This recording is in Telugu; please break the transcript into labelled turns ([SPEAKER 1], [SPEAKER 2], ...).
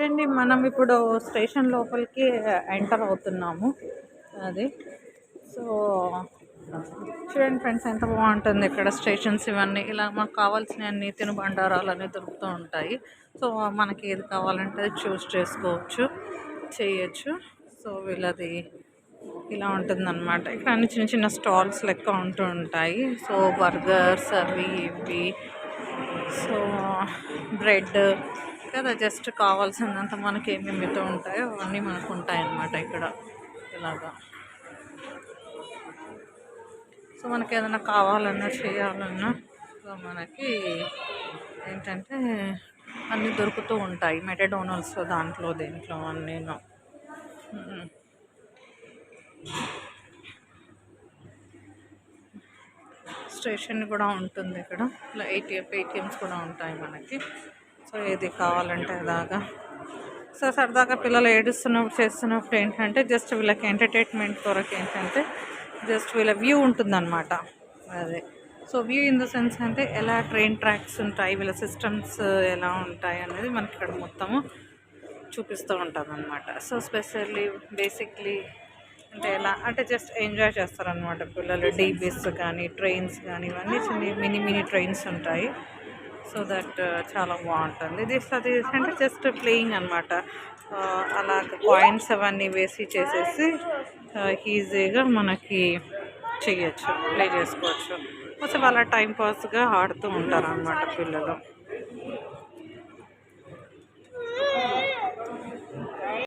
[SPEAKER 1] అండి మనం ఇప్పుడు స్టేషన్ లోపలికి ఎంటర్ అవుతున్నాము. అది సో చూడండి ఫ్రెండ్స్, ఎంత బాగుంటుంది ఇక్కడ స్టేషన్స్. ఇవన్నీ ఇలా మనకు కావాల్సిన అన్ని తినుబండారాలు అన్నీ దొరుకుతూ ఉంటాయి. సో మనకి ఏది కావాలంటే అది చూస్ చేసుకోవచ్చు, చేయొచ్చు. సో వీళ్ళది ఇలా ఉంటుందన్నమాట. ఇక్కడ అన్ని చిన్న చిన్న స్టాల్స్ లెక్క ఉంటూ ఉంటాయి. సో బర్గర్స్ అవి ఇవి, సో బ్రెడ్ కదా, జస్ట్ కావాల్సినంత మనకి ఏమేమితో ఉంటాయో అవన్నీ మనకు ఉంటాయన్నమాట ఇక్కడ ఇలాగా. సో మనకి ఏదైనా కావాలన్నా చేయాలన్నా సో మనకి ఏంటంటే అన్నీ దొరుకుతూ ఉంటాయి. మెక్డొనాల్డ్స్ దాంట్లో దేంట్లో అన్నీను. స్టేషన్ కూడా ఉంటుంది ఇక్కడ. ఇలా ఏటీఎమ్స్ కూడా ఉంటాయి మనకి. సో ఏది కావాలంటే అలాగా. సో సరదాగా పిల్లలు ఏడుస్తున్నప్పుడు చేస్తున్నప్పుడు ఏంటంటే జస్ట్ వీళ్ళకి ఎంటర్టైన్మెంట్ కొరకు ఏంటంటే జస్ట్ వీళ్ళ వ్యూ ఉంటుందన్నమాట. అదే so view in the sense అంటే ఎలా ట్రైన్ ట్రాక్స్ ఉంటాయి, వీళ్ళ సిస్టమ్స్ ఎలా ఉంటాయి అనేది మనకి ఇక్కడ మొత్తము చూపిస్తూ ఉంటుంది అనమాట. సో స్పెషల్లీ బేసిక్లీ అంటే ఎలా అంటే జస్ట్ ఎంజాయ్ చేస్తారనమాట పిల్లలు. డీబీస్ కానీ ట్రైన్స్ కానీ ఇవన్నీ చిన్న మినీ ట్రైన్స్ ఉంటాయి. సో దట్ చాలా బాగుంటుంది. ఇది అంటే జస్ట్ ప్లేయింగ్ అనమాట. అలాగ కాయిన్స్ అవన్నీ వేసి చేసేసి ఈజీగా మనకి చేయొచ్చు, ప్లే చేసుకోవచ్చు. కొంచెం అలా టైంపాస్గా ఆడుతూ ఉంటారు అన్నమాట పిల్లలు.